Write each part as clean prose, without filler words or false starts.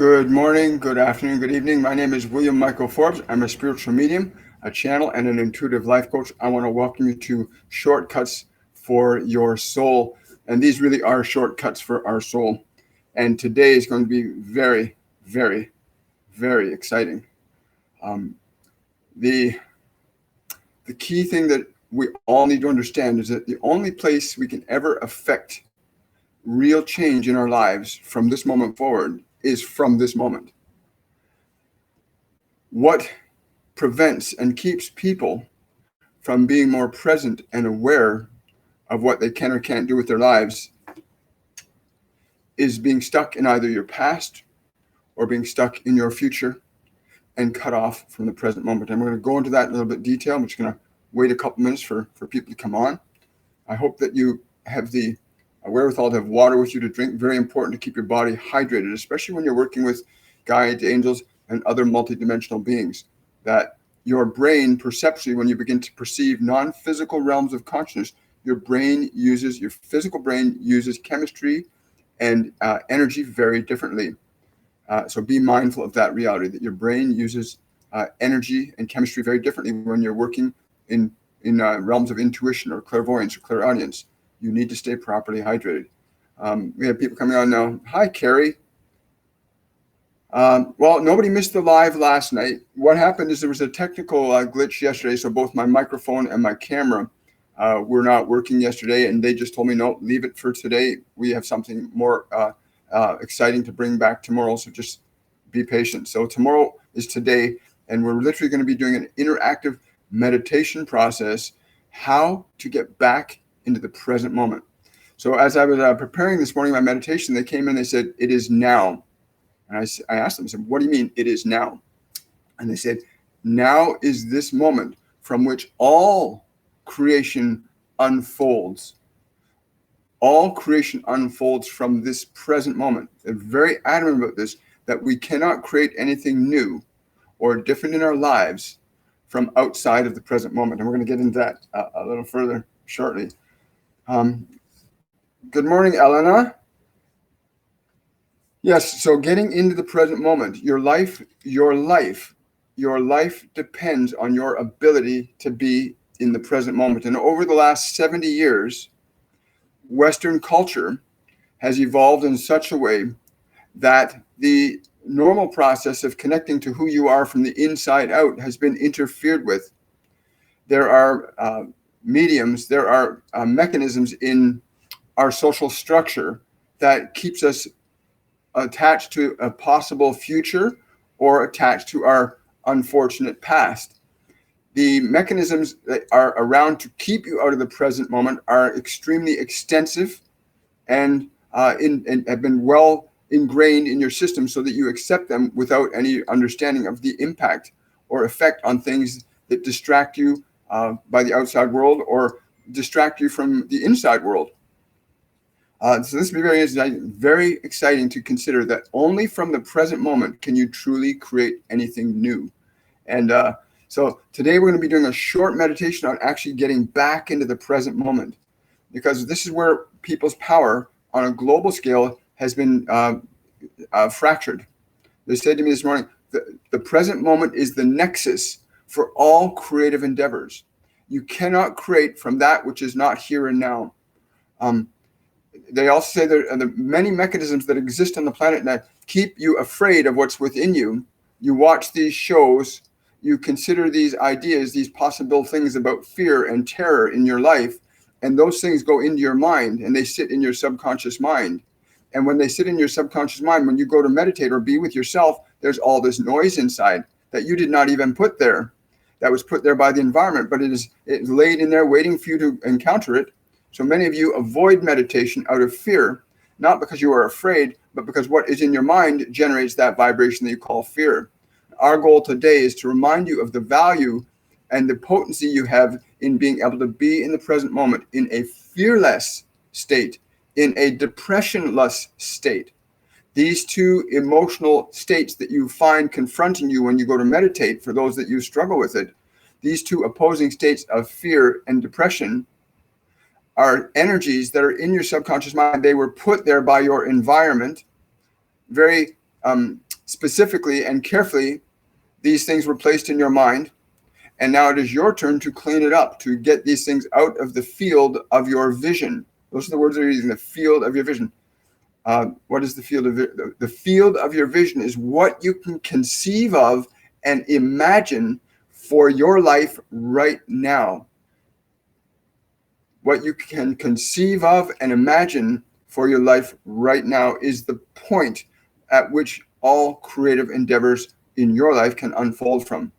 Good morning, good afternoon, good evening. My name is William Michael Forbes. I'm a spiritual medium, a channel, and an intuitive life coach. I want to welcome you to Shortcuts for Your Soul. And these really are shortcuts for our soul. And today is going to be very, very, very exciting. The key thing that we all need to understand is that the only place we can ever affect real change in our lives from this moment forward is from this moment. What prevents and keeps people from being more present and aware of what they can or can't do with their lives is being stuck in either your past or being stuck in your future and cut off from the present moment. And we're going to go into that in a little bit detail. I'm just going to wait a couple minutes for people to come on. I hope that you have the wherewithal to have water with you to drink. Very important to keep your body hydrated, especially when you're working with guides, angels, and other multidimensional beings. That your brain, perceptually, when you begin to perceive non-physical realms of consciousness, your physical brain uses chemistry and energy very differently. So be mindful of that reality, that your brain uses energy and chemistry very differently when you're working in realms of intuition or clairvoyance or clairaudience. You need to stay properly hydrated. We have people coming on now. Hi, Carrie. Well, nobody missed the live last night. What happened is there was a technical glitch yesterday, so both my microphone and my camera were not working yesterday, and they just told me, no, leave it for today. We have something more exciting to bring back tomorrow, so just be patient. So tomorrow is today, and we're literally going to be doing an interactive meditation process, how to get back into the present moment. So as I was preparing this morning, my meditation, they came in, they said, it is now. And I asked them, I said, what do you mean it is now? And they said, now is this moment from which all creation unfolds. All creation unfolds from this present moment. They're very adamant about this, that we cannot create anything new or different in our lives from outside of the present moment. And we're going to get into that a little further shortly. Good morning, Elena. Yes, so getting into the present moment, your life depends on your ability to be in the present moment. And over the last 70 years, Western culture has evolved in such a way that the normal process of connecting to who you are from the inside out has been interfered with. There are mediums, there are mechanisms in our social structure that keeps us attached to a possible future or attached to our unfortunate past. The mechanisms that are around to keep you out of the present moment are extremely extensive and have been well ingrained in your system so that you accept them without any understanding of the impact or effect on things that distract you by the outside world or distract you from the inside world. So this will be very exciting to consider that only from the present moment can you truly create anything new. And so today we're going to be doing a short meditation on actually getting back into the present moment, because this is where people's power on a global scale has been fractured. They said to me this morning, the present moment is the nexus for all creative endeavors. You cannot create from that which is not here and now. They also say there are the many mechanisms that exist on the planet that keep you afraid of what's within you. You watch these shows, you consider these ideas, these possible things about fear and terror in your life, and those things go into your mind and they sit in your subconscious mind. And when they sit in your subconscious mind, when you go to meditate or be with yourself, there's all this noise inside that you did not even put there. That was put there by the environment, but it's laid in there waiting for you to encounter it. So many of you avoid meditation out of fear, not because you are afraid, but because what is in your mind generates that vibration that you call fear. Our goal today is to remind you of the value and the potency you have in being able to be in the present moment in a fearless state, in a depressionless state. These two emotional states that you find confronting you when you go to meditate, for those that you struggle with it, these two opposing states of fear and depression are energies that are in your subconscious mind. They were put there by your environment, very specifically and carefully, these things were placed in your mind. And now it is your turn to clean it up, to get these things out of the field of your vision. Those are the words they're using, the field of your vision. What is the field of the field of your vision? Is what you can conceive of and imagine for your life right now. What you can conceive of and imagine for your life right now is the point at which all creative endeavors in your life can unfold from.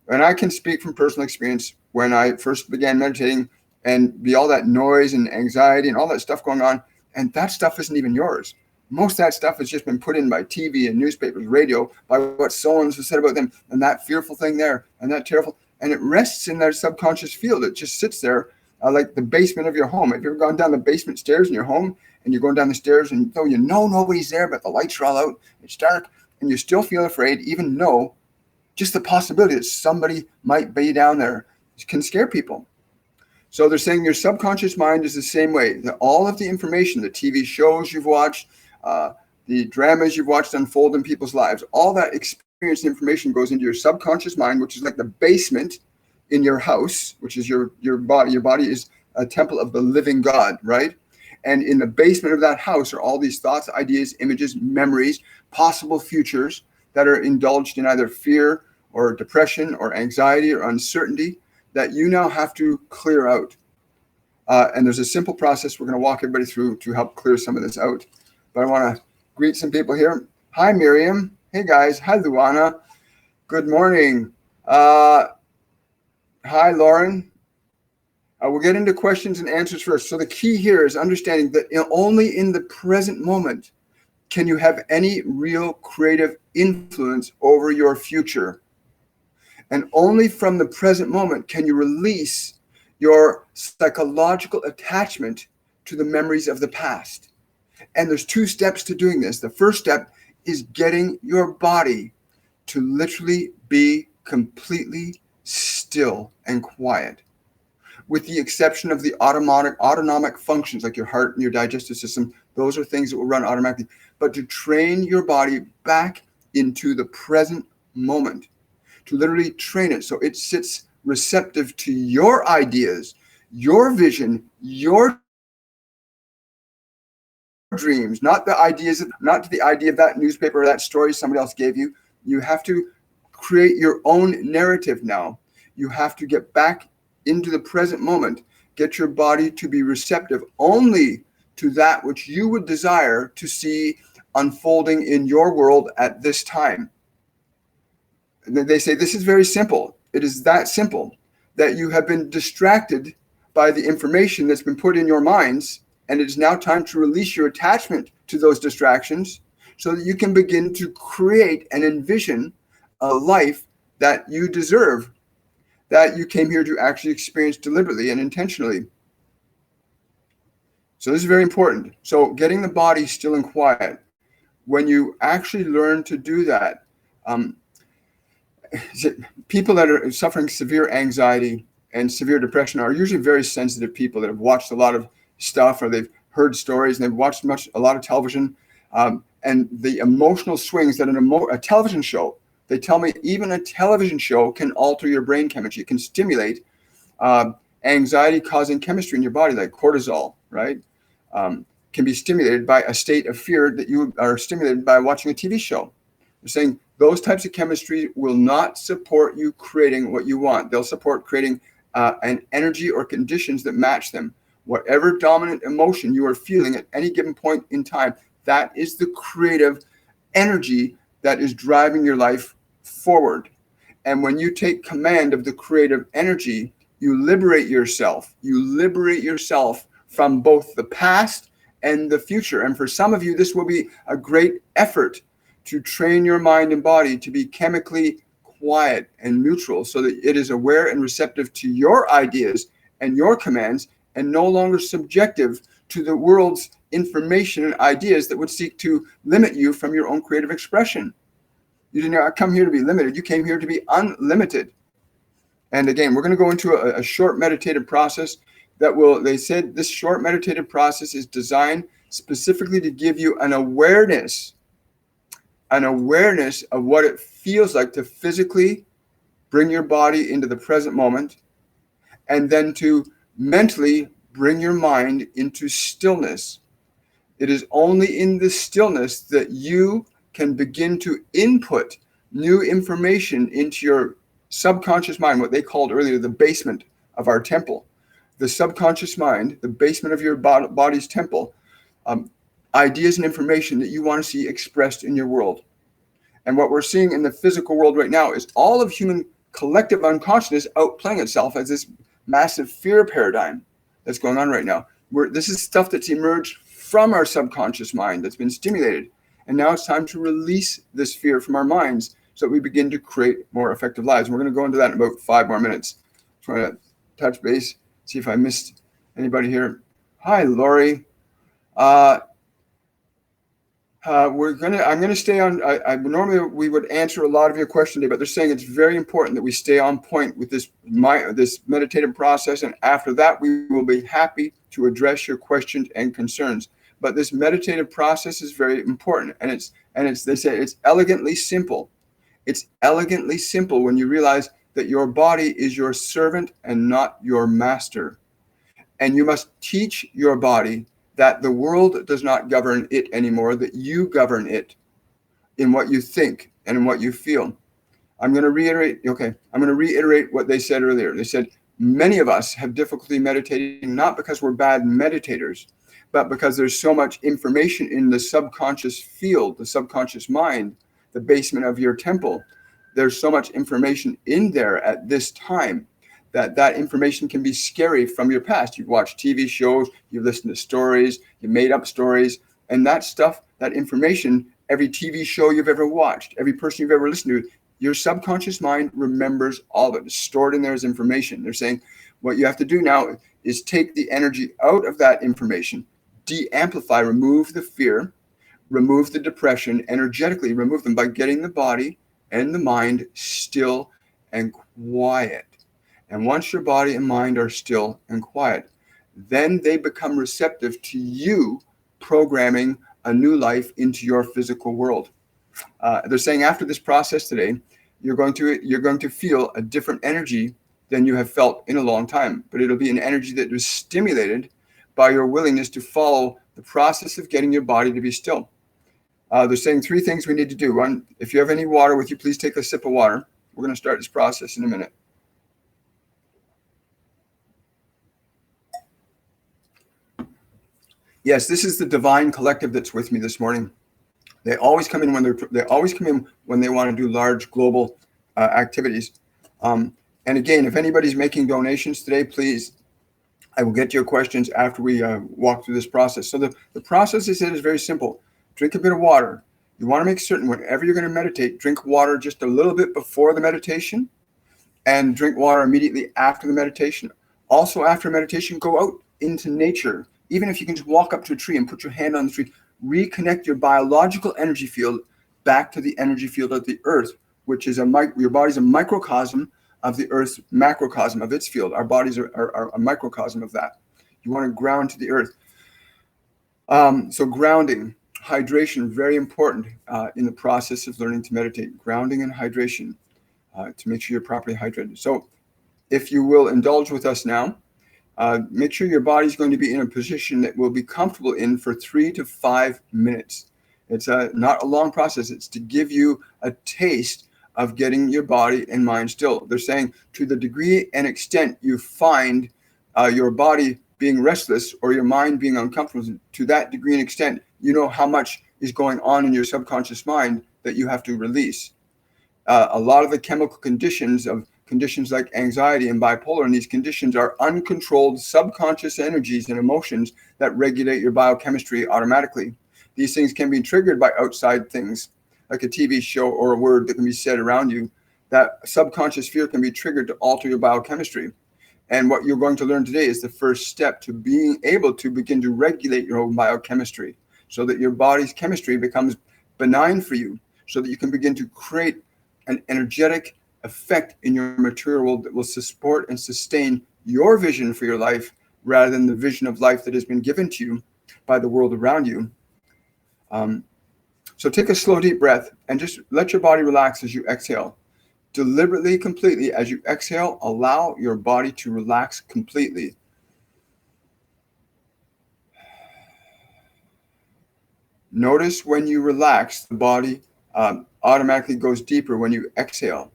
And I can speak from personal experience. When I first began meditating and be all that noise and anxiety and all that stuff going on, and that stuff isn't even yours. Most of that stuff has just been put in by TV and newspapers, radio, by what so-and-so said about them, and that fearful thing there, and that terrible, and it rests in their subconscious field. It just sits there like the basement of your home. Have you ever gone down the basement stairs in your home, and you're going down the stairs, and though you know nobody's there, but the lights are all out, it's dark, and you still feel afraid, even though just the possibility that somebody might be down there can scare people. So they're saying your subconscious mind is the same way. That all of the information, the TV shows you've watched, the dramas you've watched unfold in people's lives, all that experience and information goes into your subconscious mind, which is like the basement in your house, which is your body. Your body is a temple of the living God, right? And in the basement of that house are all these thoughts, ideas, images, memories, possible futures that are indulged in either fear or depression or anxiety or uncertainty that you now have to clear out. And there's a simple process we're going to walk everybody through to help clear some of this out. But I want to greet some people here. Hi, Miriam. Hey, guys. Hi, Luana. Good morning. Hi, Lauren. We'll get into questions and answers first. So the key here is understanding that only in the present moment can you have any real creative influence over your future. And only from the present moment can you release your psychological attachment to the memories of the past. And there's 2 steps to doing this. The first step is getting your body to literally be completely still and quiet, with the exception of the autonomic functions like your heart and your digestive system. Those are things that will run automatically. But to train your body back into the present moment, to literally train it so it sits receptive to your ideas, your vision, your dreams, not the ideas, not the idea of that newspaper or that story somebody else gave you. You have to create your own narrative now. You have to get back into the present moment, get your body to be receptive only to that which you would desire to see unfolding in your world at this time. And they say this is very simple. It is that simple that you have been distracted by the information that's been put in your minds, and it is now time to release your attachment to those distractions so that you can begin to create and envision a life that you deserve, that you came here to actually experience deliberately and intentionally. So this is very important. So getting the body still and quiet. When you actually learn to do that, people that are suffering severe anxiety and severe depression are usually very sensitive people that have watched a lot of stuff, or they've heard stories and they've watched a lot of television, and the emotional swings that a television show, they tell me even a television show can alter your brain chemistry. It can stimulate anxiety causing chemistry in your body, like cortisol, right? Can be stimulated by a state of fear that you are stimulated by watching a TV show. They're saying those types of chemistry will not support you creating what you want. They'll support creating an energy or conditions that match them. Whatever dominant emotion you are feeling at any given point in time, that is the creative energy that is driving your life forward. And when you take command of the creative energy, you liberate yourself. You liberate yourself from both the past and the future. And for some of you, this will be a great effort to train your mind and body to be chemically quiet and neutral so that it is aware and receptive to your ideas and your commands, and no longer subjective to the world's information and ideas that would seek to limit you from your own creative expression. You did not come here to be limited. You came here to be unlimited. And again, we're going to go into a short meditative process they said this short meditative process is designed specifically to give you an awareness an awareness of what it feels like to physically bring your body into the present moment, and then to mentally bring your mind into stillness. It is only in the stillness that you can begin to input new information into your subconscious mind, what they called earlier the basement of our temple. The subconscious mind, the basement of your body's temple, ideas and information that you want to see expressed in your world. And what we're seeing in the physical world right now is all of human collective unconsciousness outplaying itself as this massive fear paradigm that's going on right now. This is stuff that's emerged from our subconscious mind that's been stimulated. And now it's time to release this fear from our minds so that we begin to create more effective lives. And we're going to go into that in about 5 more minutes. Try to touch base, see if I missed anybody here. Hi, Lori. I'm going to stay on. Normally we would answer a lot of your questions today, but they're saying it's very important that we stay on point with this meditative process. And after that, we will be happy to address your questions and concerns. But this meditative process is very important, and they say it's elegantly simple. It's elegantly simple when you realize that your body is your servant and not your master. And you must teach your body that the world does not govern it anymore, that you govern it in what you think and in what you feel. I'm going to reiterate what they said earlier. They said, many of us have difficulty meditating, not because we're bad meditators, but because there's so much information in the subconscious field, the subconscious mind, the basement of your temple. There's so much information in there at this time that information can be scary from your past. You've watched TV shows, you've listened to stories, you made up stories, and that stuff, that information, every TV show you've ever watched, every person you've ever listened to, your subconscious mind remembers all of it. It's stored in there as information. They're saying what you have to do now is take the energy out of that information, de-amplify, remove the fear, remove the depression, energetically remove them by getting the body and the mind still and quiet. And once your body and mind are still and quiet, then they become receptive to you programming a new life into your physical world. They're saying after this process today, you're going to feel a different energy than you have felt in a long time, but it'll be an energy that was stimulated by your willingness to follow the process of getting your body to be still. They're saying 3 things we need to do. 1, if you have any water with you, please take a sip of water. We're going to start this process in a minute. Yes, this is the divine collective that's with me this morning. They always come in when they want to do large global activities. And again, if anybody's making donations today, please, I will get to your questions after we walk through this process. So the process, they said, is very simple. Drink a bit of water. You want to make certain whenever you're going to meditate, drink water just a little bit before the meditation and drink water immediately after the meditation. Also, after meditation, go out into nature. Even if you can just walk up to a tree and put your hand on the tree, reconnect your biological energy field back to the energy field of the earth, which is your body's a microcosm of the earth's macrocosm of its field. Our bodies are a microcosm of that. You want to ground to the earth. So grounding, hydration, very important in the process of learning to meditate. Grounding and hydration to make sure you're properly hydrated. So if you will indulge with us now, make sure your body's going to be in a position that will be comfortable in for 3 to 5 minutes. It's not a long process. It's to give you a taste of getting your body and mind still. They're saying to the degree and extent you find your body being restless or your mind being uncomfortable, to that degree and extent, you know how much is going on in your subconscious mind that you have to release. A lot of the chemical conditions like anxiety and bipolar, and these conditions are uncontrolled subconscious energies and emotions that regulate your biochemistry automatically. These things can be triggered by outside things, like a TV show or a word that can be said around you. That subconscious fear can be triggered to alter your biochemistry. And what you're going to learn today is the first step to being able to begin to regulate your own biochemistry so that your body's chemistry becomes benign for you, so that you can begin to create an energetic effect in your material world that will support and sustain your vision for your life rather than the vision of life that has been given to you by the world around you. So take a slow, deep breath and just let your body relax as you exhale. Deliberately, completely, as you exhale, allow your body to relax completely. Notice when you relax, the body automatically goes deeper when you exhale.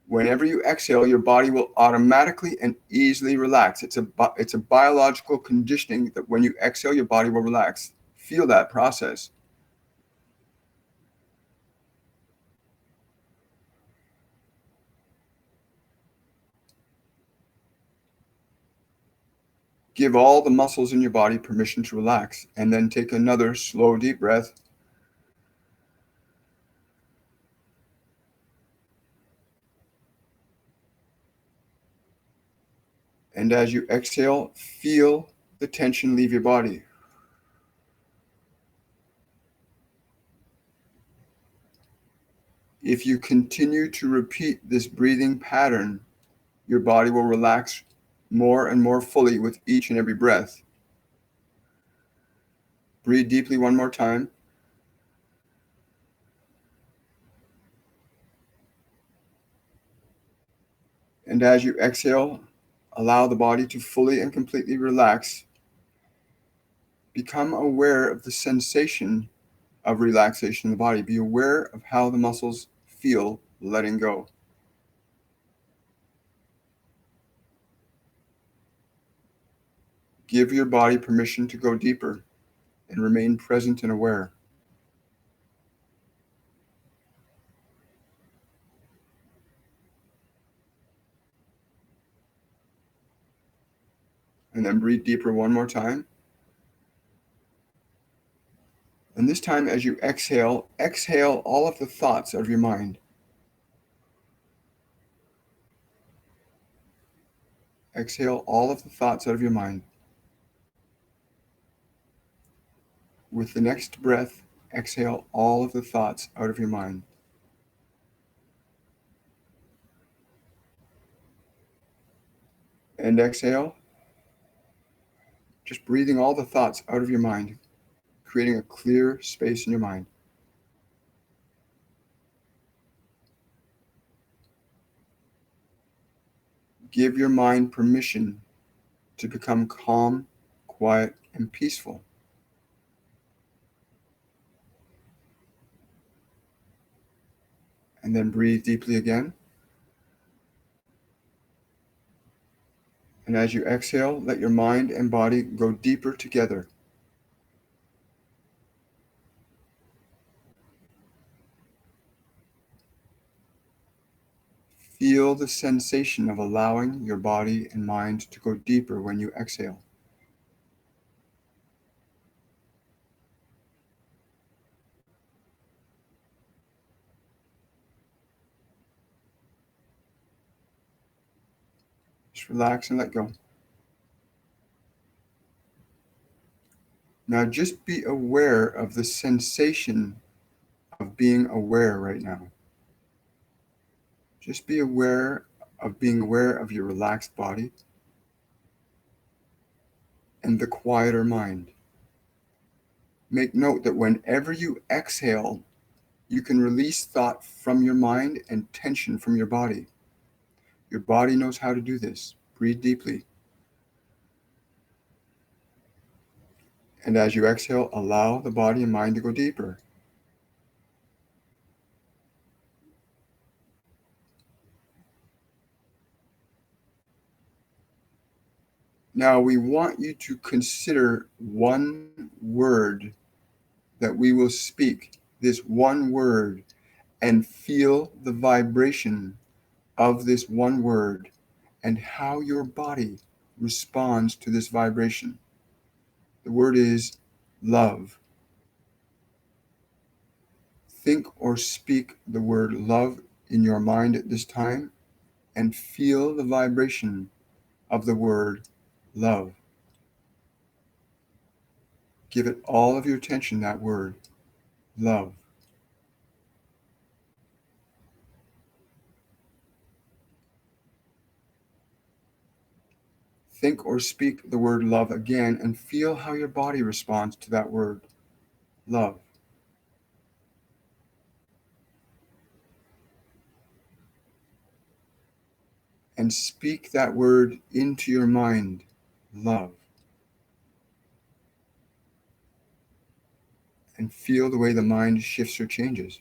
Whenever you exhale, your body will automatically and easily relax. It's a biological conditioning that when you exhale, your body will relax. Feel that process. Give all the muscles in your body permission to relax, and then take another slow, deep breath. And as you exhale, feel the tension leave your body. If you continue to repeat this breathing pattern, your body will relax more and more fully with each and every breath. Breathe deeply one more time. And as you exhale, allow the body to fully and completely relax. Become aware of the sensation of relaxation in the body. Be aware of how the muscles feel letting go. Give your body permission to go deeper and remain present and aware. And then breathe deeper one more time. And this time, as you exhale, exhale all of the thoughts out of your mind. Exhale all of the thoughts out of your mind. With the next breath, exhale all of the thoughts out of your mind. And exhale, just breathing all the thoughts out of your mind, creating a clear space in your mind. Give your mind permission to become calm, quiet, and peaceful. And then breathe deeply again. And as you exhale, let your mind and body go deeper together. Feel the sensation of allowing your body and mind to go deeper when you exhale. Just relax and let go. Now just be aware of the sensation of being aware right now. Just be aware of being aware of your relaxed body and the quieter mind. Make note that whenever you exhale, you can release thought from your mind and tension from your body. Your body knows how to do this. Breathe deeply. And as you exhale, allow the body and mind to go deeper. Now we want you to consider one word that we will speak, this one word, and feel the vibration of this one word and how your body responds to this vibration. The word is love. Think or speak the word love in your mind at this time and feel the vibration of the word love. Give it all of your attention, that word, love. Think or speak the word love again and feel how your body responds to that word, love. and speak that word into your mind, love. And feel the way the mind shifts or changes.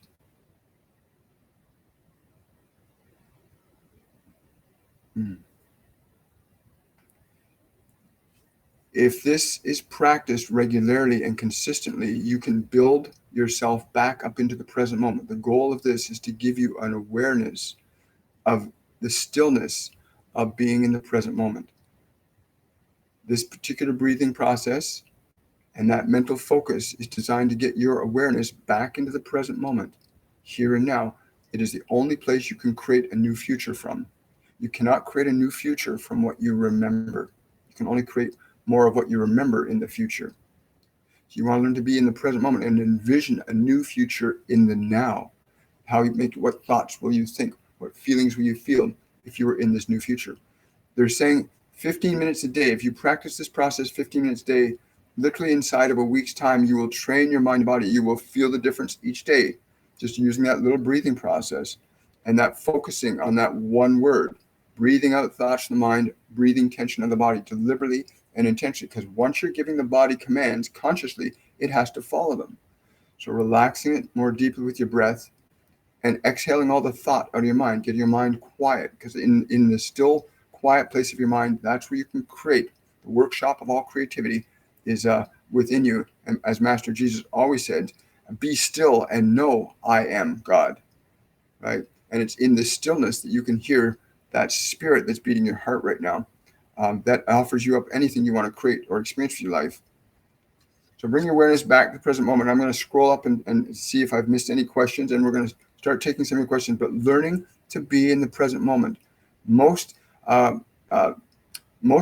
If this is practiced regularly and consistently, you can build yourself back up into the present moment. The goal of this is to give you an awareness of the stillness of being in the present moment. This particular breathing process and that mental focus is designed to get your awareness back into the present moment, here and now. It is the only place you can create a new future from. You cannot create a new future from what you remember. You can only create more of what you remember in the future. So you want to learn to be in the present moment and envision a new future in the now. How you make, what thoughts will you think? What feelings will you feel if you were in this new future? They're saying 15 minutes a day. If you practice this process 15 minutes a day, literally inside of a week's time, you will train your mind and body. You will feel the difference each day, just using that little breathing process and that focusing on that one word, breathing out thoughts from the mind, breathing tension of the body deliberately and intentionally. Because once you're giving the body commands consciously, it has to follow them. So relaxing it more deeply with your breath and exhaling all the thought out of your mind, getting your mind quiet. Because in the still, quiet place of your mind, that's where you can create. The workshop of all creativity is within you. And as Master Jesus always said, be still and know I am God, right? And it's in the stillness that you can hear that spirit that's beating your heart right now, that offers you up anything you want to create or experience for your life. So bring your awareness back to the present moment. I'm going to scroll up and see if I've missed any questions, and we're going to start taking some of your questions, but learning to be in the present moment. Most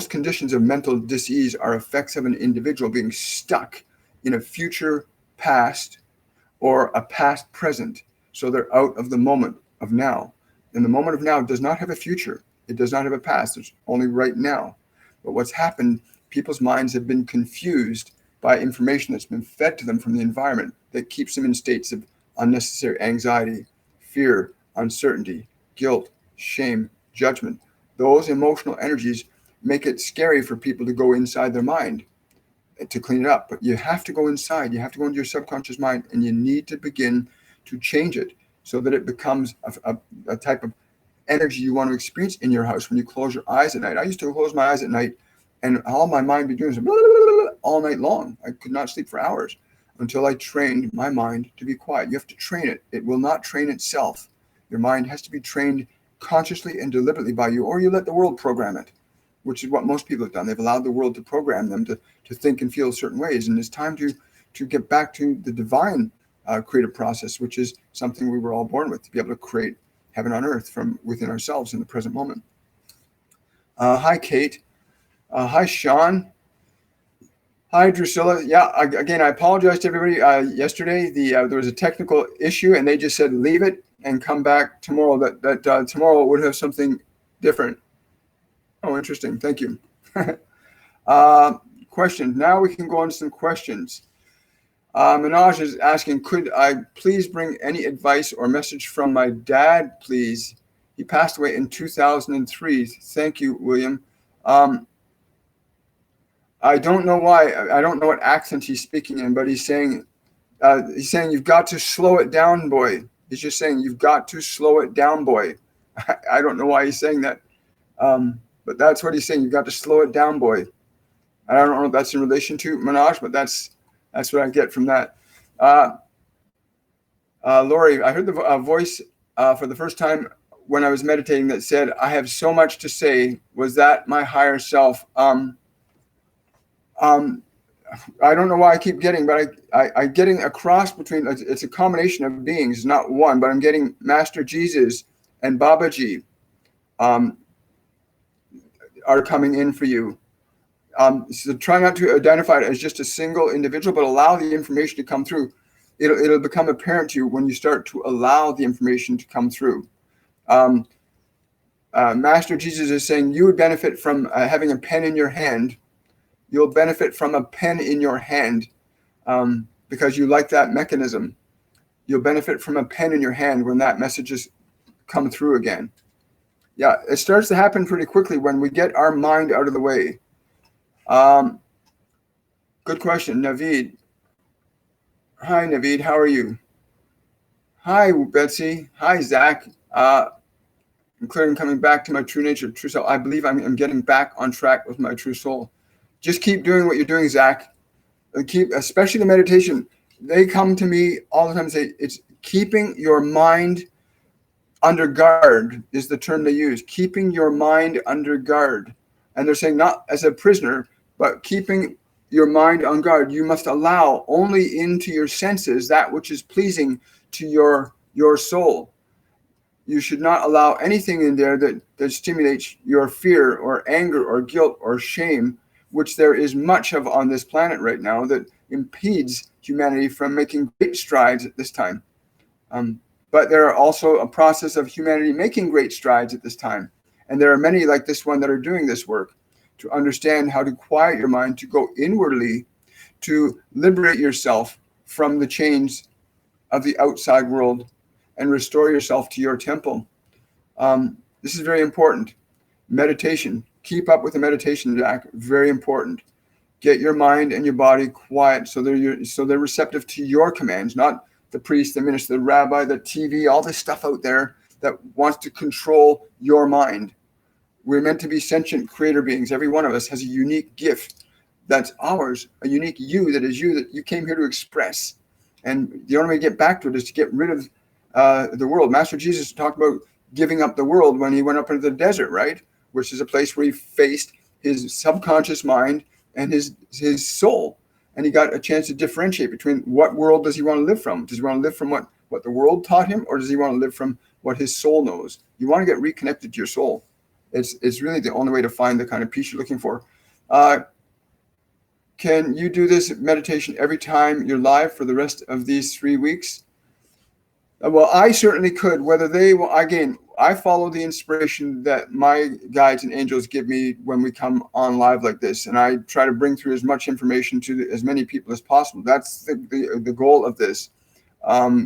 conditions of mental disease are effects of an individual being stuck in a future past or a past present. So they're out of the moment of now. And the moment of now does not have a future. It does not have a past. It's only right now. But what's happened, people's minds have been confused by information that's been fed to them from the environment that keeps them in states of unnecessary anxiety, fear, uncertainty, guilt, shame, judgment. Those emotional energies make it scary for people to go inside their mind to clean it up. But you have to go inside. You have to go into your subconscious mind, and you need to begin to change it so that it becomes a type of energy you want to experience in your house when you close your eyes at night. I used to close my eyes at night, and all my mind would be doing is all night long. I could not sleep for hours until I trained my mind to be quiet. You have to train it. It will not train itself. Your mind has to be trained consciously and deliberately by you, or you let the world program it, which is what most people have done. They've allowed the world to program them to think and feel certain ways. And it's time to get back to the divine creative process, which is something we were all born with, to be able to create heaven on earth from within ourselves in the present moment. Hi, Kate. Hi, Sean. Hi, Drusilla. Yeah, again, I apologize to everybody. Yesterday, there was a technical issue, and they just said leave it and come back tomorrow. That tomorrow would have something different. Oh, interesting. Thank you. Questions. Now we can go on to some questions. Minaj is asking, could I please bring any advice or message from my dad, please? He passed away in 2003. Thank you, William. I don't know why. I don't know what accent he's speaking in, but he's saying you've got to slow it down, boy. He's just saying you've got to slow it down, boy. I don't know why he's saying that. But that's what he's saying. You've got to slow it down, boy. I don't know if that's in relation to Manoj, but that's what I get from that. Lori, I heard the voice for the first time when I was meditating that said, I have so much to say. Was that my higher self? I don't know why I keep getting, but I'm getting a cross between, it's a combination of beings, not one, but I'm getting Master Jesus and Babaji are coming in for you. So try not to identify it as just a single individual, but allow the information to come through. It'll become apparent to you when you start to allow the information to come through. Master Jesus is saying you would benefit from having a pen in your hand. You'll benefit from a pen in your hand because you like that mechanism. You'll benefit from a pen in your hand when that message has come through again. Yeah, it starts to happen pretty quickly when we get our mind out of the way. Um, Good question, Naveed. Hi, Naveed. How are you? Hi, Betsy. Hi, Zach. Including coming back to my true nature, true self. I believe I'm getting back on track with my true soul. Just keep doing what you're doing, Zach. Keep, especially the meditation. They come to me all the time and say, it's keeping your mind under guard is the term they use. Keeping your mind under guard. And they're saying not as a prisoner, but keeping your mind on guard. You must allow only into your senses that which is pleasing to your soul. You should not allow anything in there that stimulates your fear or anger or guilt or shame, which there is much of on this planet right now that impedes humanity from making great strides at this time. But there are also a process of humanity making great strides at this time. And there are many like this one that are doing this work to understand how to quiet your mind, to go inwardly, to liberate yourself from the chains of the outside world and restore yourself to your temple. This is very important. Meditation. Keep up with the meditation, Jack. Very important. Get your mind and your body quiet so they're receptive to your commands, not the priest, the minister, the rabbi, the TV, all this stuff out there that wants to control your mind. We're meant to be sentient creator beings. Every one of us has a unique gift that's ours, a unique you that is you that you came here to express. And the only way to get back to it is to get rid of the world. Master Jesus talked about giving up the world when he went up into the desert, right? Which is a place where he faced his subconscious mind and his soul. And he got a chance to differentiate between what world does he want to live from? Does he want to live from what the world taught him, or does he want to live from what his soul knows? You want to get reconnected to your soul. It's really the only way to find the kind of peace you're looking for. Can you do this meditation every time you're live for the rest of these 3 weeks? Well, I certainly could. Whether they will, again, I follow the inspiration that my guides and angels give me when we come on live like this, and I try to bring through as much information to as many people as possible. That's the goal of this.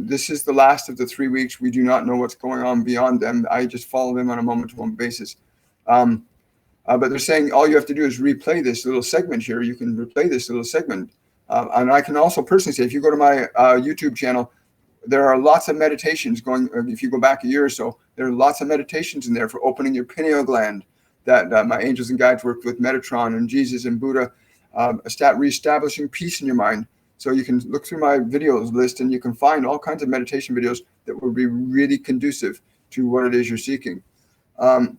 This is the last of the 3 weeks. We do not know what's going on beyond them. I just follow them on a moment-to-moment basis. But they're saying all you have to do is replay this little segment here. You can replay this little segment. And I can also personally say, if you go to my YouTube channel, there are lots of meditations going. If you go back a year or so, there are lots of meditations in there for opening your pineal gland that my angels and guides worked with Metatron and Jesus and Buddha, reestablishing peace in your mind. So you can look through my videos list and you can find all kinds of meditation videos that will be really conducive to what it is you're seeking. Did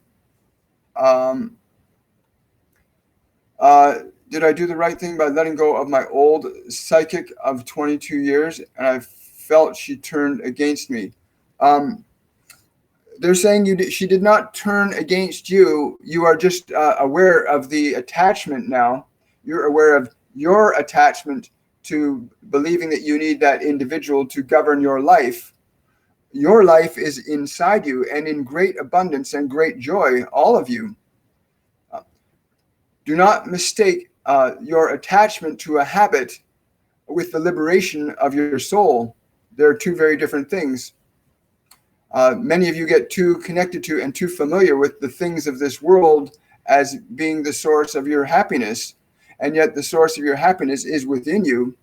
I do the right thing by letting go of my old psychic of 22 years? And I felt she turned against me. They're saying she did not turn against you. You are just aware of the attachment now. You're aware of your attachment to believing that you need that individual to govern your life. Your life is inside you and in great abundance and great joy, all of you. Do not mistake your attachment to a habit with the liberation of your soul. They're two very different things. Many of you get too connected to and too familiar with the things of this world as being the source of your happiness. And yet the source of your happiness is within you,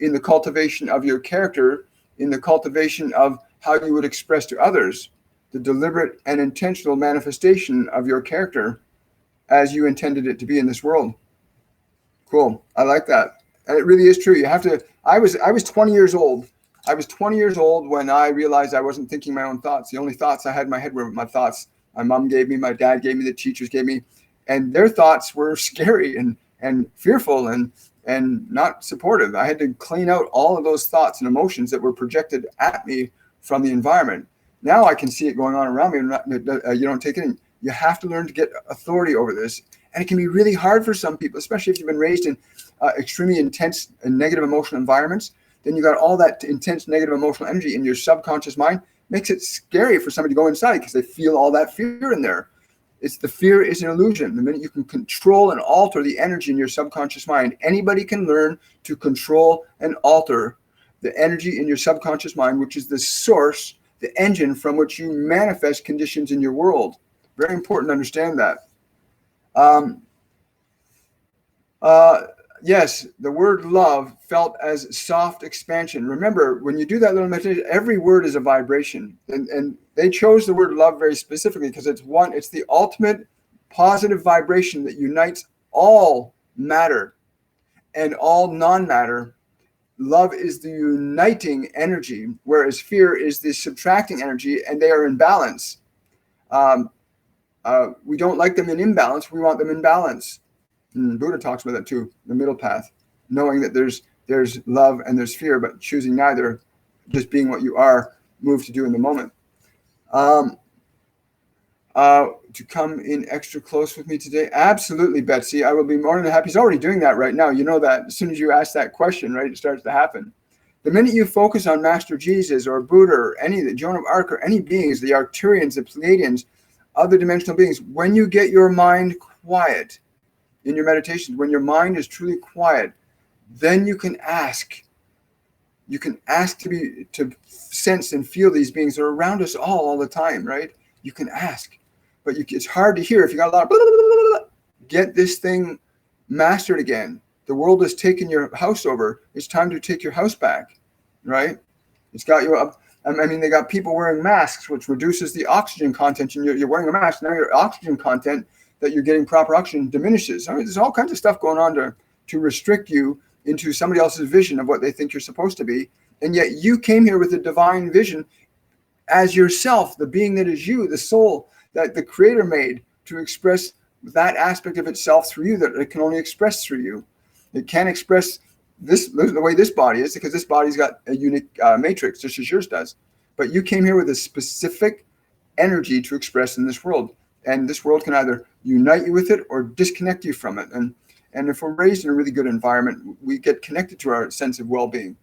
in the cultivation of your character, in the cultivation of how you would express to others, the deliberate and intentional manifestation of your character as you intended it to be in this world. Cool. I like that. And it really is true. You have to, I was 20 years old. I was 20 years old when I realized I wasn't thinking my own thoughts. The only thoughts I had in my head were my thoughts my mom gave me, my dad gave me, the teachers gave me, and their thoughts were scary and fearful and not supportive. I had to clean out all of those thoughts and emotions that were projected at me from the environment. Now I can see it going on around me. You don't take it in. You have to learn to get authority over this. And it can be really hard for some people, especially if you've been raised in extremely intense and negative emotional environments. Then you got all that intense negative emotional energy in your subconscious mind. Makes it scary for somebody to go inside because they feel all that fear in there. The fear is an illusion. The minute you can control and alter the energy in your subconscious mind, anybody can learn to control and alter the energy in your subconscious mind, which is the source, the engine from which you manifest conditions in your world. Very important to understand that. Um, yes, the word love felt as soft expansion. Remember, when you do that little meditation, every word is a vibration. And they chose the word love very specifically because it's the ultimate positive vibration that unites all matter and all non-matter. Love is the uniting energy, whereas fear is the subtracting energy, and they are in balance. Um, we don't like them in imbalance. We want them in balance. Buddha talks about that too, the middle path, knowing that there's love and there's fear, but choosing neither, just being what you are, moved to do in the moment. To come in extra close with me today? Absolutely, Betsy. I will be more than happy. He's already doing that right now. You know that as soon as you ask that question, right, it starts to happen. The minute you focus on Master Jesus or Buddha or any of the Joan of Arc or any beings, the Arcturians, the Pleiadians, other dimensional beings, when you get your mind quiet in your meditations, when your mind is truly quiet, then you can ask. You can ask to sense and feel these beings. They're around us all the time, right? You can ask. But it's hard to hear if you got a lot of blah, blah, blah, blah. Get this thing mastered again. The world has taken your house over. It's time to take your house back, right? It's got you up. I mean, they got people wearing masks, which reduces the oxygen content. And you're wearing a mask. Now your oxygen content that you're getting proper oxygen diminishes. I mean, there's all kinds of stuff going on to restrict you into somebody else's vision of what they think you're supposed to be. And yet you came here with a divine vision as yourself, the being that is you, the soul that the Creator made to express that aspect of itself through you that it can only express through you. It can't express this the way this body is because this body's got a unique matrix, just as yours does. But you came here with a specific energy to express in this world. And this world can either unite you with it or disconnect you from it. And if we're raised in a really good environment, we get connected to our sense of well-being.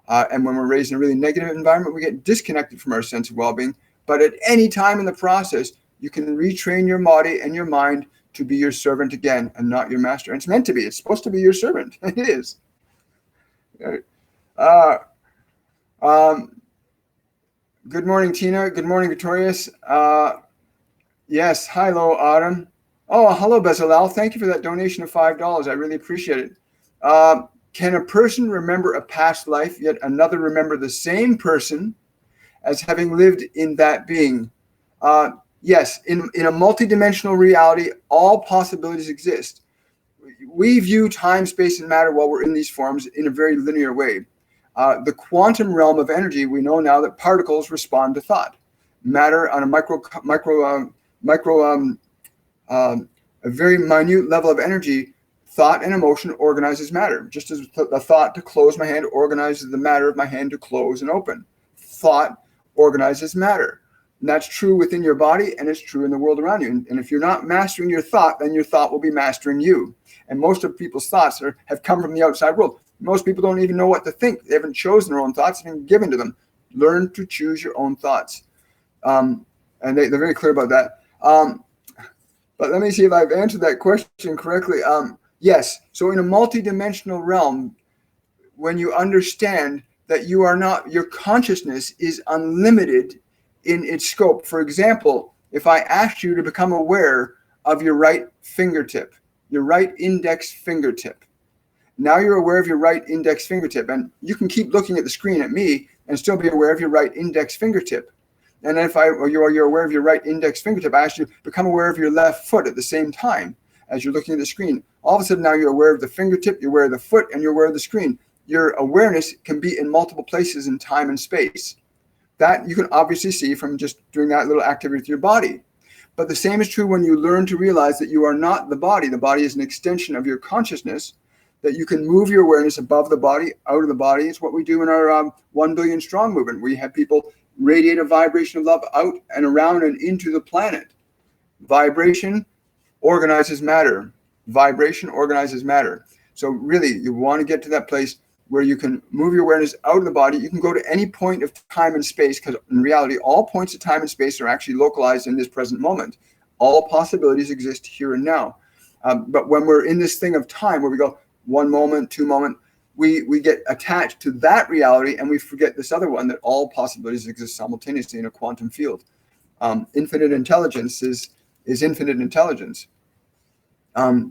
And when we're raised in a really negative environment, we get disconnected from our sense of well-being. But at any time in the process, you can retrain your body and your mind to be your servant again and not your master. And it's meant to be. It's supposed to be your servant. It is. Good morning, Tina. Good morning, Victorious. Yes. Hello, Autumn. Oh, hello, Bezalel. Thank you for that donation of $5. I really appreciate it. Can a person remember a past life, yet another remember the same person as having lived in that being? Yes, in a multidimensional reality, all possibilities exist. We view time, space, and matter while we're in these forms in a very linear way. The quantum realm of energy, we know now that particles respond to thought. Matter on a very minute level of energy, thought and emotion organizes matter. Just as the thought to close my hand organizes the matter of my hand to close and open. Thought organizes matter. And that's true within your body, and it's true in the world around you. And if you're not mastering your thought, then your thought will be mastering you. And most of people's thoughts have come from the outside world. Most people don't even know what to think. They haven't chosen their own thoughts. It's been given to them. Learn to choose your own thoughts. And they're very clear about that. But let me see if I've answered that question correctly. Yes. So in a multidimensional realm, when you understand that you are not, your consciousness is unlimited in its scope. For example, if I asked you to become aware of your right fingertip, your right index fingertip. Now you're aware of your right index fingertip, and you can keep looking at the screen at me and still be aware of your right index fingertip. And if you're aware of your right index fingertip, I asked you to become aware of your left foot at the same time as you're looking at the screen. All of a sudden now you're aware of the fingertip, you're aware of the foot, and you're aware of the screen. Your awareness can be in multiple places in time and space. That you can obviously see from just doing that little activity with your body. But the same is true when you learn to realize that you are not the body. The body is an extension of your consciousness, that you can move your awareness above the body, out of the body. It's what we do in our 1 billion strong movement. We have people radiate a vibration of love out and around and into the planet. Vibration organizes matter. Vibration organizes matter. So really, you want to get to that place where you can move your awareness out of the body. You can go to any point of time and space, because in reality, all points of time and space are actually localized in this present moment. All possibilities exist here and now. But when we're in this thing of time where we go 1 moment, 2 moment, we get attached to that reality and we forget this other one, that all possibilities exist simultaneously in a quantum field. Infinite intelligence is is infinite intelligence.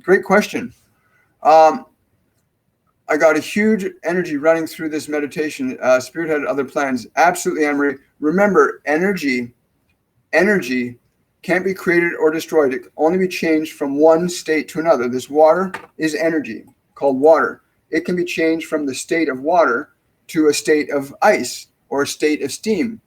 Great question. I got a huge energy running through this meditation. Spirit had other plans. Absolutely, Anne-Marie. Remember, energy can't be created or destroyed. It can only be changed from one state to another. This water is energy called water. It can be changed from the state of water to a state of ice or a state of steam,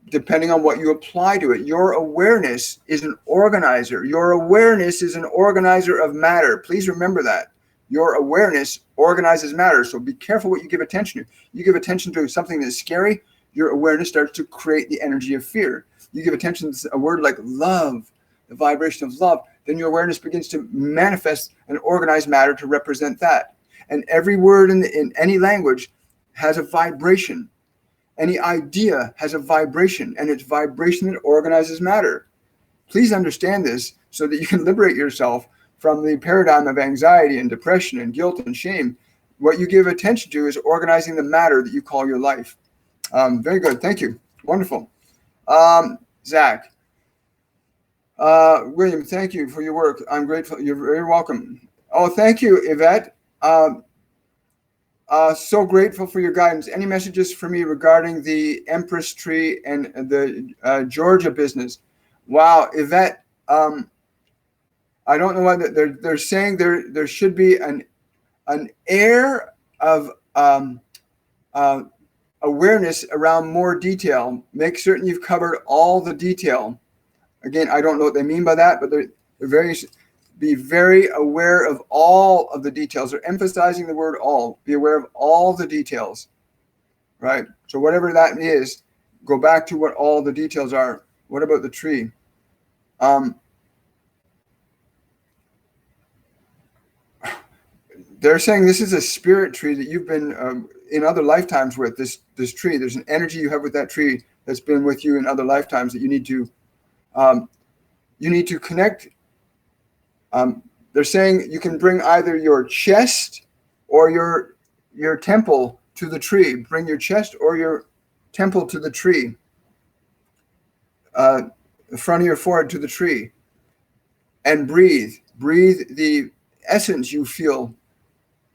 depending on what you apply to it. Your awareness is an organizer. Your awareness is an organizer of matter. Please remember that. Your awareness organizes matter. So be careful what you give attention to. You give attention to something that's scary, your awareness starts to create the energy of fear. You give attention to a word like love, the vibration of love, then your awareness begins to manifest and organize matter to represent that. And every word in any language has a vibration. Any idea has a vibration, and it's vibration that organizes matter. Please understand this so that you can liberate yourself from the paradigm of anxiety and depression and guilt and shame. What you give attention to is organizing the matter that you call your life. Very good. Thank you. Wonderful. Zach. William, thank you for your work. I'm grateful. You're very welcome. Oh, thank you, Yvette. So grateful for your guidance. Any messages for me regarding the Empress tree and the Georgia business? Wow, Yvette, I don't know why they're saying there should be an air of awareness around more detail. Make certain you've covered all the detail. Again, I don't know what they mean by that, but they're be very aware of all of the details. They're emphasizing the word all. Be aware of all the details, right? So whatever that is, go back to what all the details are. What about the tree? They're saying this is a spirit tree that you've been in other lifetimes with, this tree. There's an energy you have with that tree that's been with you in other lifetimes that you need to connect. They're saying you can bring either your chest or your temple to the tree. Bring your chest or your temple to the tree. The front of your forehead to the tree. And breathe. Breathe the essence you feel.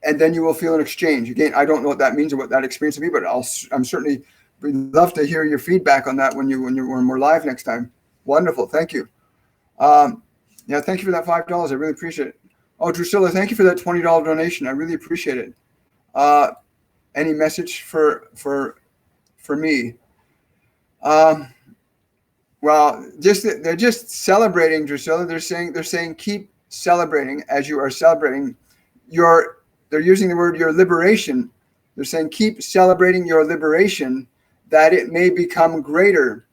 And then you will feel an exchange. Again, I don't know what that means or what that experience will be, but I'm certainly would love to hear your feedback on that when we're live next time. Wonderful. Thank you. Yeah, thank you for that $5. I really appreciate it. Oh, Drusilla, thank you for that $20 donation. I really appreciate it. Any message for me? Well, they're just celebrating, Drusilla. They're saying keep celebrating as you are celebrating they're using the word your liberation. They're saying keep celebrating your liberation, that it may become greater,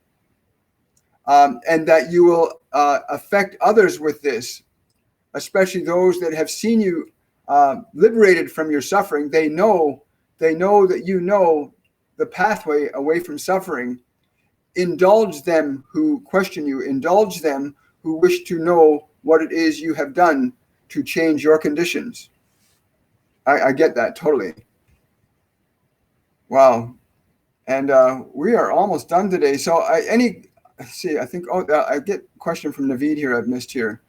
and that you will affect others with this, especially those that have seen you liberated from your suffering. They know that you know the pathway away from suffering. Indulge them who question you. Indulge them who wish to know what it is you have done to change your conditions. I get that totally. Wow. And we are almost done today. So I think I get a question from Naveed here I've missed here.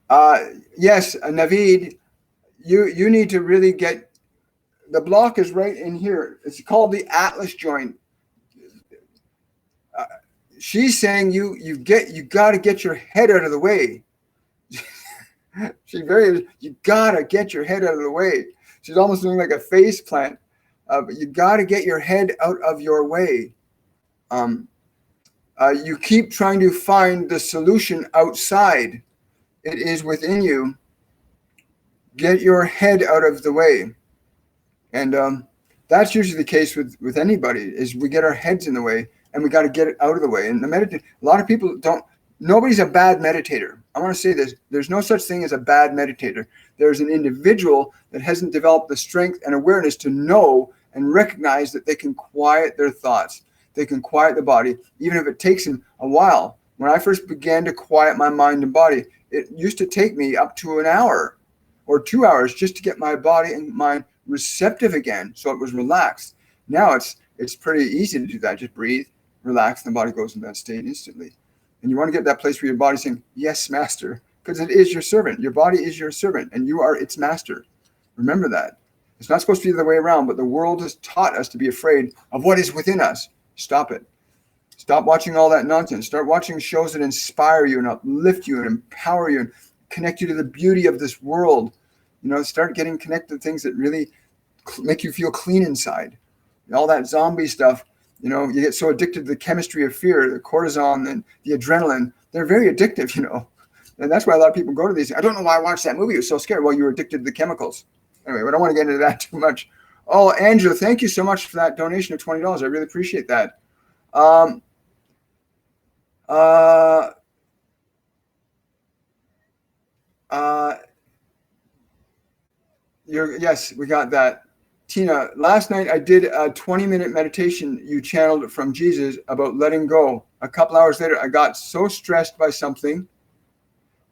Yes, Naveed, you need to really get, the block is right in here. It's called the Atlas joint. She's saying you got to get your head out of the way. You got to get your head out of the way. She's almost doing like a face plant. But you got to get your head out of your way. You keep trying to find the solution outside. It is within you. Get your head out of the way. And that's usually the case with anybody, is we get our heads in the way and we got to get it out of the way. And a lot of people nobody's a bad meditator. I want to say this. There's no such thing as a bad meditator. There's an individual that hasn't developed the strength and awareness to know and recognize that they can quiet their thoughts. They can quiet the body, even if it takes them a while. When I first began to quiet my mind and body, it used to take me up to an hour or 2 hours just to get my body and mind receptive again, so it was relaxed. Now it's pretty easy to do that. Just breathe, relax, and the body goes in that state instantly. And you want to get that place where your body's saying, yes, master, because it is your servant. Your body is your servant, and you are its master. Remember that. It's not supposed to be the other way around, but the world has taught us to be afraid of what is within us. Stop it. Stop watching all that nonsense. Start watching shows that inspire you and uplift you and empower you and connect you to the beauty of this world. Start getting connected to things that really make you feel clean inside. All that zombie stuff, you get so addicted to the chemistry of fear, the cortisol and the adrenaline. They're very addictive, And that's why a lot of people go to these. I don't know why I watched that movie. I was so scared. Well, you were addicted to the chemicals. Anyway, we don't want to get into that too much. Oh, Angela, thank you so much for that donation of $20. I really appreciate that. Yes, we got that. Tina, last night I did a 20-minute meditation you channeled from Jesus about letting go. A couple hours later, I got so stressed by something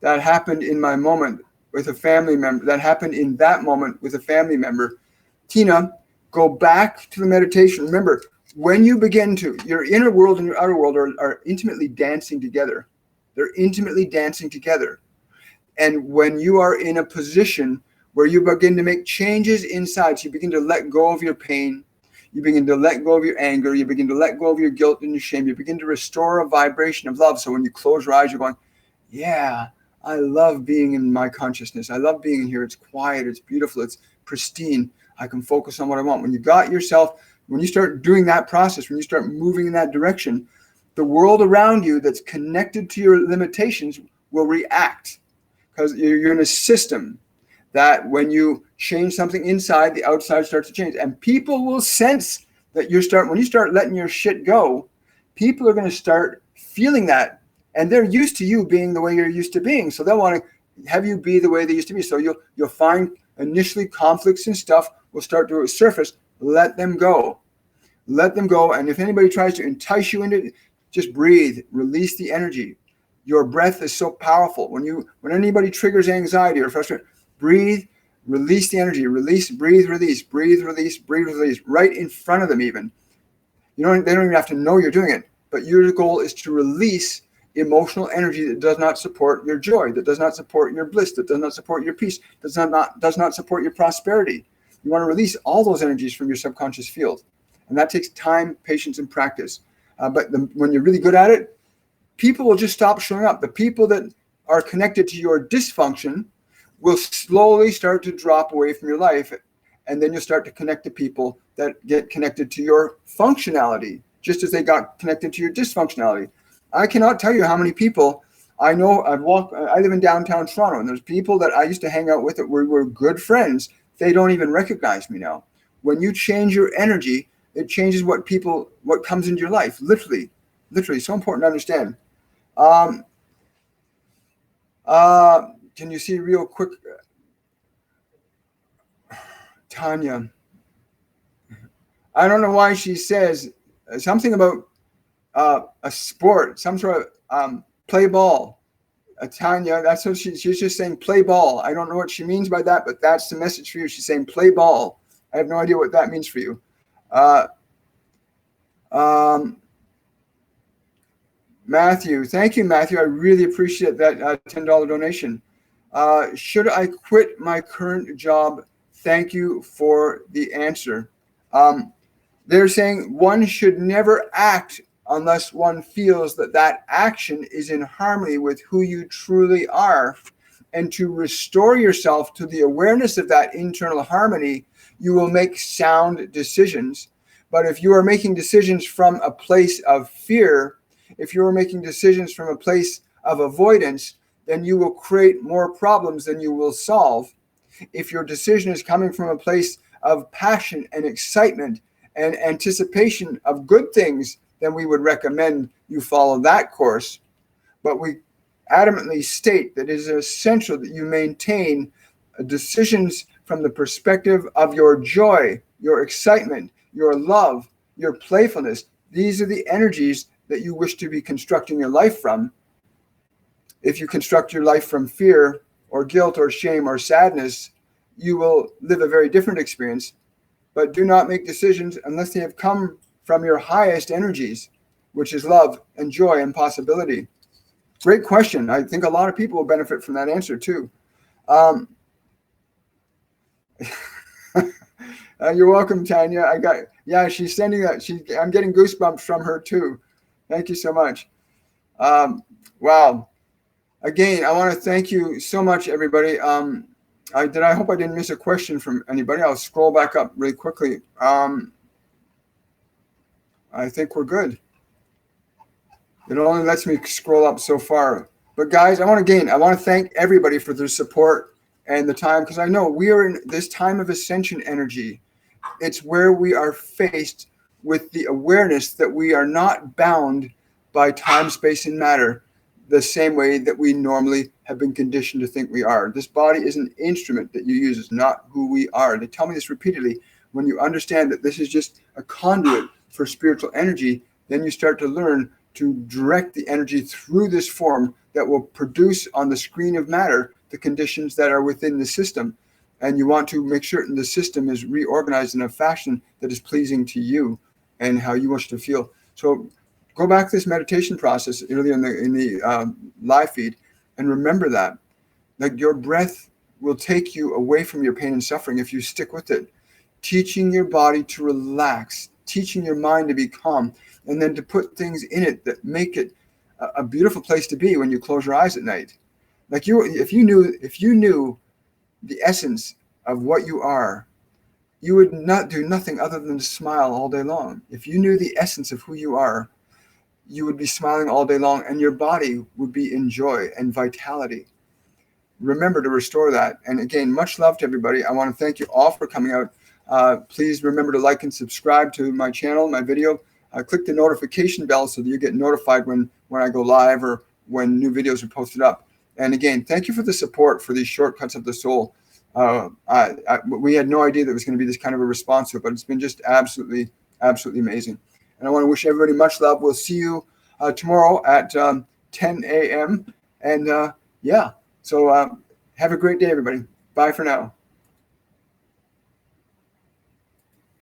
that happened in my moment with a family member. That happened in that moment with a family member. Tina, go back to the meditation. Remember, when you begin to, your inner world and your outer world are intimately dancing together. They're intimately dancing together. And when you are in a position where you begin to make changes inside, so you begin to let go of your pain, you begin to let go of your anger, you begin to let go of your guilt and your shame, you begin to restore a vibration of love. So when you close your eyes, you're going, yeah, I love being in my consciousness. I love being in here. It's quiet, it's beautiful, it's pristine. I can focus on what I want. When you start doing that process, when you start moving in that direction, the world around you that's connected to your limitations will react, because you're in a system that when you change something inside, the outside starts to change. And people will sense that when you start letting your shit go, people are going to start feeling that. And they're used to you being the way you're used to being. So they'll want to have you be the way they used to be. So you'll find initially conflicts and stuff will start to surface. Let them go. Let them go. And if anybody tries to entice you into it, just breathe. Release the energy. Your breath is so powerful. When anybody triggers anxiety or frustration, breathe, release the energy. Release, breathe, release, breathe, release, breathe, release. Right in front of them even. They don't even have to know you're doing it. But your goal is to release emotional energy that does not support your joy, that does not support your bliss, that does not support your peace, does not support your prosperity. You want to release all those energies from your subconscious field. And that takes time, patience, and practice. But when you're really good at it, people will just stop showing up. The people that are connected to your dysfunction will slowly start to drop away from your life. And then you'll start to connect to people that get connected to your functionality, just as they got connected to your dysfunctionality. I cannot tell you how many people I know. I live in downtown Toronto, and there's people that I used to hang out with that were good friends. They don't even recognize me now. When you change your energy, it changes what comes into your life. Literally, so important to understand. Can you see real quick, Tanya? I don't know why she says something about a sport, some sort of play ball. Tanya, that's what she's just saying, play ball. I don't know what she means by that, but that's the message for you. She's saying play ball. I have no idea what that means for you. Matthew, thank you, Matthew. I really appreciate that $10 donation. Should I quit my current job? Thank you for the answer. They're saying one should never act unless one feels that action is in harmony with who you truly are. And to restore yourself to the awareness of that internal harmony, you will make sound decisions. But if you are making decisions from a place of fear, if you are making decisions from a place of avoidance, then you will create more problems than you will solve. If your decision is coming from a place of passion and excitement and anticipation of good things, then we would recommend you follow that course. But we adamantly state that it is essential that you maintain decisions from the perspective of your joy, your excitement, your love, your playfulness. These are the energies that you wish to be constructing your life from. If you construct your life from fear or guilt or shame or sadness, you will live a very different experience. But do not make decisions unless they have come from your highest energies. which is love and joy and possibility? Great question. I think a lot of people will benefit from that answer too. You're welcome, Tanya. She's sending that. I'm getting goosebumps from her too. Thank you so much. Wow. Again, I want to thank you so much, everybody. I hope I didn't miss a question from anybody. I'll scroll back up really quickly. I think we're good. It only lets me scroll up so far. But guys, I want to thank everybody for their support and the time, because I know we are in this time of ascension energy. It's where we are faced with the awareness that we are not bound by time, space, and matter the same way that we normally have been conditioned to think we are. This body is an instrument that you use. It's not who we are. They tell me this repeatedly. When you understand that this is just a conduit for spiritual energy, then you start to learn to direct the energy through this form that will produce on the screen of matter the conditions that are within the system. And you want to make certain the system is reorganized in a fashion that is pleasing to you and how you wish to feel. So go back to this meditation process earlier in the live feed and remember that your breath will take you away from your pain and suffering if you stick with it. Teaching your body to relax, teaching your mind to be calm, and then to put things in it that make it a beautiful place to be when you close your eyes at night. If you knew the essence of what you are, you would not do nothing other than to smile all day long. If you knew the essence of who you are, you would be smiling all day long, and your body would be in joy and vitality. Remember to restore that. And again, much love to everybody. I want to thank you all for coming out. Please remember to like and subscribe to my channel, my video. Click the notification bell so that you get notified when I go live or when new videos are posted up. And again, thank you for the support for these shortcuts of the soul. We had no idea that it was going to be this kind of a response to it, but it's been just absolutely, absolutely amazing. And I want to wish everybody much love. We'll see you tomorrow at 10 a.m. And so have a great day, everybody. Bye for now.